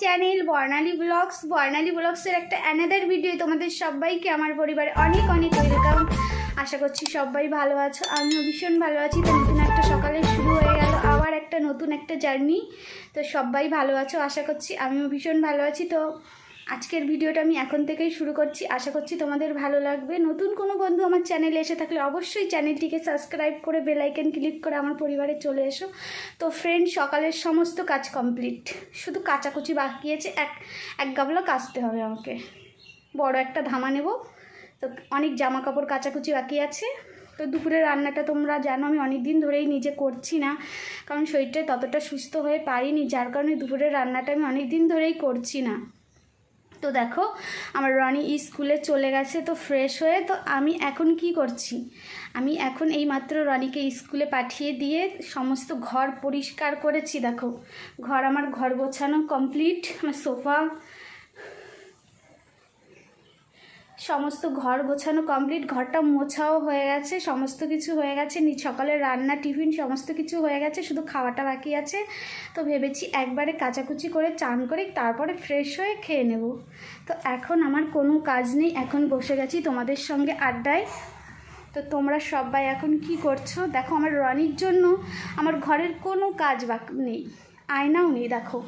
Channel বর্ণালী ব্লগসের একটা another video. তোমাদের সবাইকে আমার পরিবারে অনেক অনেক ওয়েলকাম। আশা করছি সবাই ভালো আছো, আমিও ভীষণ ভালো আছি। তো নতুন একটা সকালে শুরু হয়ে গেল আবার একটা নতুন একটা জার্নি। তো সবাই ভালো আছো আশা করছি, আমিও ভীষণ ভালো আছি। তো আজকের ভিডিওটা আমি এখন থেকেই শুরু করছি, আশা করছি তোমাদের ভালো লাগবে। নতুন কোনো বন্ধু আমার চ্যানেলে এসে থাকলে অবশ্যই চ্যানেলটিকে সাবস্ক্রাইব করে বেল আইকন ক্লিক করে আমার পরিবারে চলে এসো। তো ফ্রেন্ড, সকালের সমস্ত কাজ কমপ্লিট, শুধু কাচাকুচি বাকি আছে। এক গাবলা কাচতে হবে আমাকে, বড় একটা ধামা নেব। তো অনেক জামা কাপড় কাচাকুচি বাকি আছে। তো দুপুরের রান্নাটা তোমরা জানো আমি অনেক দিন ধরেই নিজে করছি না, কারণ শরীরটা ততটা সুস্থ হয়ে পারিনি, যার কারণে দুপুরের রান্নাটা আমি অনেক দিন ধরেই করছি না। তো দেখো আমার রনি স্কুলে চলে গেছে, তো ফ্রেশ হয়ে তো আমি এখন কি করছি, আমি এখন এই মাত্র রনিকে স্কুলে পাঠিয়ে দিয়ে সমস্ত ঘর পরিষ্কার করেছি। দেখো আমার ঘর গোছানো কমপ্লিট, আমার সোফা সমস্ত ঘর গোছানো কমপ্লিট, ঘরটা মোছাও হয়ে গেছে, সমস্ত কিছু হয়ে গেছে। সকালে রান্না টিফিন সমস্ত কিছু হয়ে গেছে, শুধু খাওয়াটা বাকি আছে। তো ভেবেছি একবারে কাচাকুচি করে চান করে তারপরে ফ্রেশ হয়ে খেয়ে নেব। তো এখন আমার কোনো কাজ নেই, এখন বসে গেছি তোমাদের সঙ্গে আড্ডায়। তো তোমরা সবাই এখন কি করছো? দেখো আমার রনির জন্য আমার ঘরের কোনো কাজ বাকি নেই, আয়নাও নেই। দেখো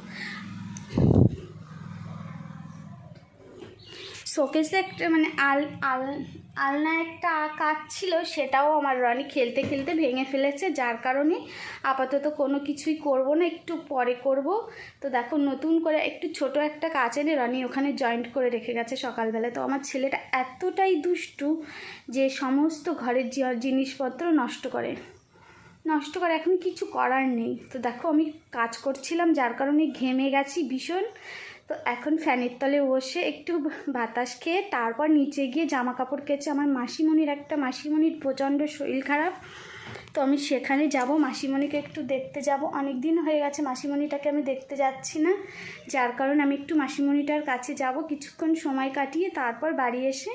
শোকেসে একটা মানে আলনা একটা কাজ ছিল, সেটাও আমার রনি খেলতে খেলতে ভেঙে ফেলেছে, যার কারণে আপাতত কোনো কিছুই করব না, একটু পরে করব। তো দেখো নতুন করে একটু ছোট একটা কাজ এনে রনি ওখানে জয়েন্ট করে রেখে গেছে সকালবেলায়। তো আমার ছেলেটা এতটাই দুষ্টু যে সমস্ত ঘরের জিনিসপত্র নষ্ট করে, এখন কিছু করার নেই। তো দেখো আমি কাজ করছিলাম, যার কারণে ঘেমে গেছি ভীষণ। তো এখন ফ্যানের তলে বসে একটু বাতাস খেয়ে তারপর নিচে গিয়ে জামা কাপড় কেচে আমার মাসিমণির প্রচণ্ড শরীর খারাপ। তো আমি সেখানে যাব, মাসিমণিকে একটু দেখতে যাব। অনেক দিন হয়ে গেছে মাসিমণিটাকে আমি দেখতে যাচ্ছি না, যার কারণে আমি একটু মাসিমণিটার কাছে যাব, কিছুক্ষণ সময় কাটিয়ে তারপর বাড়ি এসে,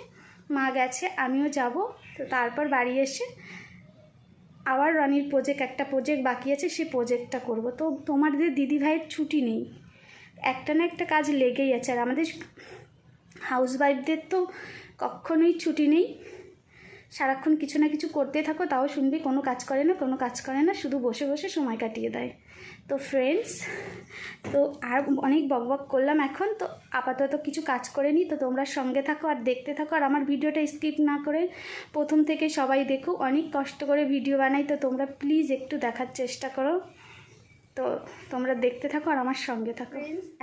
মা গেছে আমিও যাব। তো তারপর বাড়ি এসে আবার রনির একটা প্রজেক্ট বাকি আছে, সেই প্রজেক্টটা করব। তো তোমাদের দিদিভাইয়ের ছুটি নেই, একটা না একটা কাজ লেগেই আছে। আর আমাদের হাউসওয়াইফদের তো কখনোই ছুটি নেই, সারাক্ষণ কিছু না কিছু করতে থাকো, তাও শুনবি কোনো কাজ করে না, শুধু বসে বসে সময় কাটিয়ে দেয়। তো ফ্রেন্ডস, তো আর অনেক বকবক করলাম, এখন তো আপাতত কিছু কাজ করে নিই। তো তোমরা সঙ্গে থাকো আর দেখতে থাকো, আর আমার ভিডিওটা স্কিপ না করে প্রথম থেকে সবাই দেখো। অনেক কষ্ট করে ভিডিও বানাই, তো তোমরা প্লিজ একটু দেখার চেষ্টা করো। তো তোমরা দেখতে থাকো আর আমার সঙ্গে থাকো।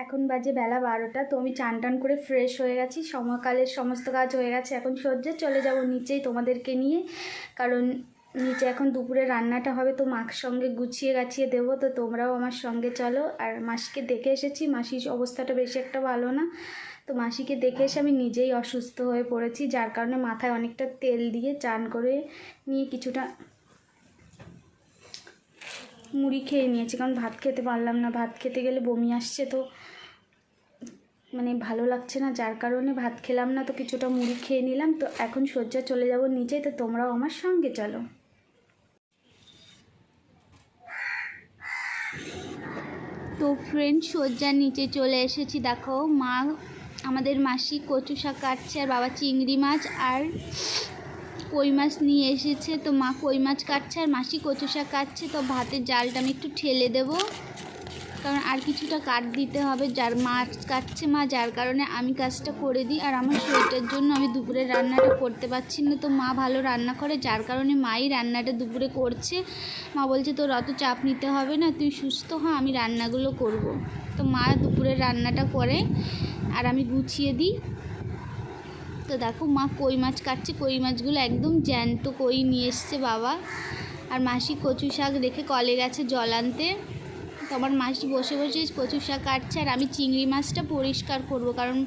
এখন বাজে বেলা 12টা। তো আমি চান টান করে ফ্রেশ হয়ে গেছি, সমকালের সমস্ত কাজ হয়ে গেছে। এখন সহ্যে চলে যাব নিচেই তোমাদেরকে নিয়ে, কারণ নিচে এখন দুপুরে রান্নাটা হবে। তো মার সঙ্গে গুছিয়ে গাছিয়ে দেবো। তো তোমরাও আমার সঙ্গে চলো। আর মাসিকে দেখে এসেছি, মাসির অবস্থাটা বেশি একটা ভালো না। তো মাসিকে দেখে এসে আমি নিজেই অসুস্থ হয়ে পড়েছি, যার কারণে মাথায় অনেকটা তেল দিয়ে চান করে নিয়ে কিছুটা মুড়ি খেয়ে নিয়েছি, কারণ ভাত খেতে পারলাম না। ভাত খেতে গেলে বমি আসছে, তো মানে ভালো লাগছে না, যার কারণে ভাত খেলাম না। তো কিছুটা মুড়ি খেয়ে নিলাম। তো এখন সজ্জা চলে যাব নিচে, তো তোমরাও আমার সঙ্গে চলো। তো ফ্রেন্ড, সজ্জার নিচে চলে এসেছি। দেখো মা, আমাদের মাসি কচু শাক কাটছে, আর বাবা চিংড়ি মাছ আর কই মাছ নিয়ে এসেছে। তো মা কই মাছ কাটছে আর মাসি কচু শাক কাটছে। তো ভাতের জালটা আমি একটু ঠেলে দেব, কারণ আর কিছুটা কাট দিতে হবে। যার মাছ কাটছে মা, যার কারণে আমি কাজটা করে দিই। আর আমার শরীরটার জন্য আমি দুপুরের রান্নাটা করতে পারছি না। তো মা ভালো রান্না করে, যার কারণে মাই রান্নাটা দুপুরে করছে। মা বলছে তোর অত চাপ নিতে হবে না, তুই সুস্থ হ, আমি রান্নাগুলো করব। তো মা দুপুরের রান্নাটা করে আর আমি গুছিয়ে দিই। তো দেখো মা কই মাছ কাটছে, কই মাছগুলো একদম জ্যান্ত কই নিয়ে এসছে বাবা। আর মাসি কচু শাক রেখে কলে গেছে জল আনতে। তো আমার মাসি বসে বসে কচু শাক কাটছে, আর আমি চিংড়ি মাছটা পরিষ্কার করব, কারণ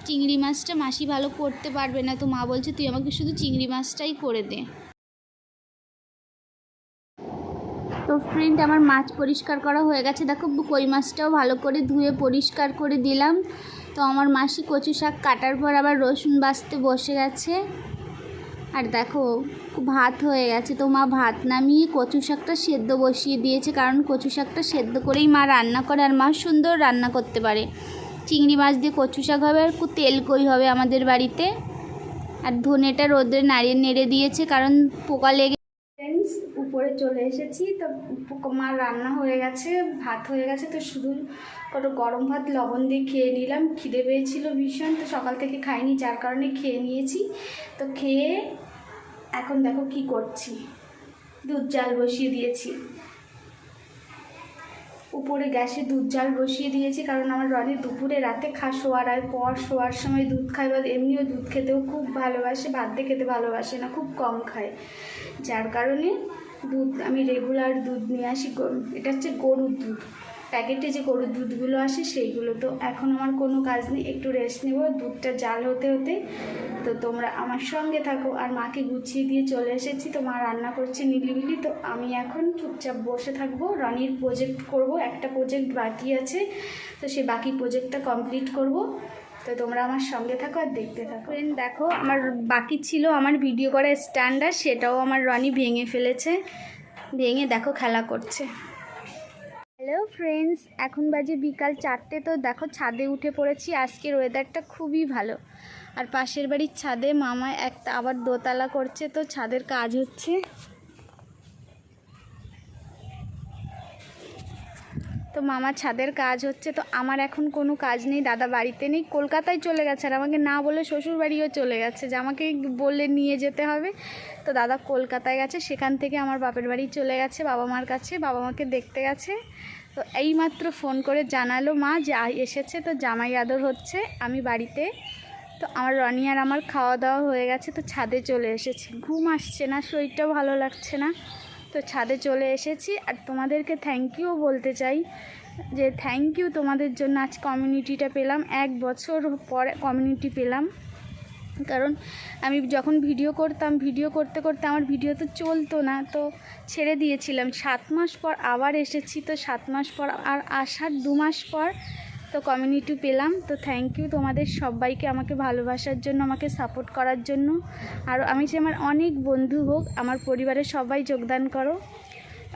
চিংড়ি মাছটা মাসি ভালো করতে পারবে না। তো মা বলছে তুই আমাকে শুধু চিংড়ি মাছটাই করে দে। তো ফ্রেন্ড, আমার মাছ পরিষ্কার করা হয়ে গেছে। দেখো কই মাছটাও ভালো করে ধুয়ে পরিষ্কার করে দিলাম। তো আমার মাসি কচু শাক কাটার পর আবার রসুন বাছতে বসে গেছে। আর দেখো ভাত হয়ে গেছে, তো মা ভাত নামিয়ে কচু শাকটা সেদ্ধ বসিয়ে দিয়েছে, কারণ কচু শাকটা সেদ্ধ করেই মা রান্না করে, আর মা সুন্দর রান্না করতে পারে। চিংড়ি মাছ দিয়ে কচু শাক হবে, আর তেল কই হবে আমাদের বাড়িতে। আর ধনেটা রোদে নাড়িয়ে নেড়ে দিয়েছে, কারণ পোকা লেগে। ফ্রেন্ডস, উপরে চলে এসেছি, তো মার রান্না হয়ে গেছে, ভাত হয়ে গেছে, তো শুধু কত গরম ভাত লবণ দিয়ে খেয়ে নিলাম। খিদে পেয়েছিল ভীষণ, তো সকাল থেকে খাইনি, যার কারণে খেয়ে নিয়েছি। তো খেয়ে এখন দেখো কি করছি, দুধ জাল বসিয়ে দিয়েছি। উপরে গ্যাসে দুধ জাল বসিয়ে দিয়েছি, কারণ আমার রনি দুপুরে রাতে শোয়ার পর শোয়ার সময় দুধ খায়, বা এমনিও দুধ খেতেও খুব ভালোবাসে, ভাত দিয়ে খেতে ভালোবাসে না, খুব কম খায়। যার কারণে দুধ আমি রেগুলার দুধ নিয়ে আসি। এটা হচ্ছে গরুর দুধ, প্যাকেটে যে গরুর দুধগুলো আসে সেইগুলো। তো এখন আমার কোনো কাজ নেই, একটু রেস্ট নেব দুধটা জাল হতে হতে। তো তোমরা আমার সঙ্গে থাকো। আর মাকে গুছিয়ে দিয়ে চলে এসেছি, তো মা রান্না করছে নিলিবিলি, তো আমি এখন চুপচাপ বসে থাকবো। রনির প্রজেক্ট করব, একটা প্রজেক্ট বাকি আছে, তো সেই বাকি প্রজেক্টটা কমপ্লিট করব। তো তোমরা আমার সঙ্গে থাকো আর দেখতে থাকো। ফ্রেন্ড দেখো, আমার বাকি ছিল আমার ভিডিও করা স্ট্যান্ডার, সেটাও আমার রনি ভেঙে ফেলেছে, ভেঙে দেখো খেলা করছে। হ্যালো ফ্রেন্ডস, এখন বাজে বিকাল 4টে। তো দেখো ছাদে উঠে পড়েছি, আজকের ওয়েদারটা খুবই ভালো। আর পাশের বাড়ির ছাদে মামা একটা আবার দোতলা করছে, তো ছাদের কাজ হচ্ছে। তো মামার ছাদের কাজ হচ্ছে, তো আমার এখন কোনো কাজ নেই, দাদা বাড়িতে নেই, কলকাতায় চলে গেছে। আর আমাকে না বলে শ্বশুর বাড়িও চলে গেছে, যে আমাকে বললে নিয়ে যেতে হবে। তো দাদা কলকাতায় গেছে, সেখান থেকে আমার বাপের বাড়ি চলে গেছে, বাবা মার কাছে, বাবা মাকে দেখতে গেছে। তো এইমাত্র ফোন করে জানালো মা যে এসেছে, তো জামাই আদর হচ্ছে আমি বাড়িতে। তো আমার রনি আর আমার খাওয়া দাওয়া হয়ে গেছে, তো ছাদে চলে এসেছি। ঘুম আসছে না, শরীরটাও ভালো লাগছে না, তো ছাদে চলে এসেছি। আর তোমাদেরকে থ্যাংক ইউ বলতে চাই, যে থ্যাংক ইউ তোমাদের জন্য আজ কমিউনিটিটা পেলাম, 1 বছর পর কমিউনিটি পেলাম। কারণ আমি যখন ভিডিও করতাম, ভিডিও করতে করতে আমার ভিডিও তো চলতো না, তো ছেড়ে দিয়েছিলাম। 7 মাস পর আবার এসেছি, তো 7 মাস পর আর আসার 2 মাস পর তো কমিউনিটি পেলাম। তো থ্যাংক ইউ তোমাদের সবাইকে, আমাকে ভালোবাসার জন্য, আমাকে সাপোর্ট করার জন্য। আর আমি চাই আমার অনেক বন্ধু হোক, আমার পরিবারের সবাই যোগদান করো।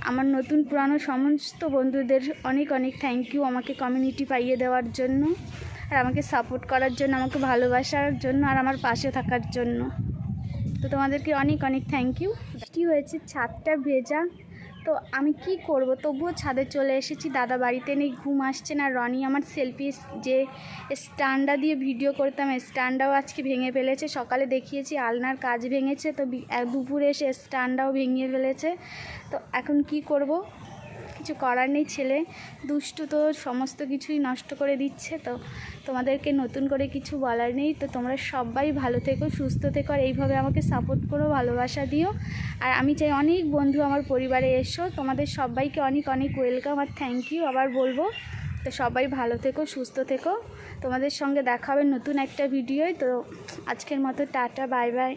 আমার নতুন পুরানো সমস্ত বন্ধুদের অনেক অনেক থ্যাংক ইউ, আমাকে কমিউনিটি পাইয়ে দেওয়ার জন্য, আর আমাকে সাপোর্ট করার জন্য, আমাকে ভালোবাসার জন্য, আর আমার পাশে থাকার জন্য। তো তোমাদেরকে অনেক অনেক থ্যাংক ইউ। বৃষ্টি হয়েছে, ছাদটা ভেজা, তো আমি কি করব, তবুও ছাদে চলে এসেছি। দাদা বাড়িতে নেই, ঘুম আসছে না। রনি আমার সেলফি যে স্ট্যান্ডটা দিয়ে ভিডিও করতাম, স্ট্যান্ডটাও আজকে ভেঙে ফেলেছে। সকালে দেখিয়েছি আলনার কাজ ভেঙেছে, তো দুপুরে এসে স্ট্যান্ডটাও ভেঙে ফেলেছে। তো এখন কি করব, কিছু করার নেই, ছেলে দুষ্টু তো সমস্ত কিছুই নষ্ট করে দিচ্ছে। তো তোমাদেরকে নতুন করে কিছু বলার নেই। তো তোমরা সবাই ভালো থেকো, সুস্থ থেকো, আর এইভাবে আমাকে সাপোর্ট করো, ভালোবাসা দিও। আর আমি চাই অনেক বন্ধু আমার পরিবারে এসো, তোমাদের সবাইকে অনেক অনেক ওয়েলকাম আর থ্যাংক ইউ আবার বলবো। তো সবাই ভালো থেকো, সুস্থ থেকো, তোমাদের সঙ্গে দেখা হবে নতুন একটা ভিডিওয়। তো আজকের মতো টাটা, বাই বাই।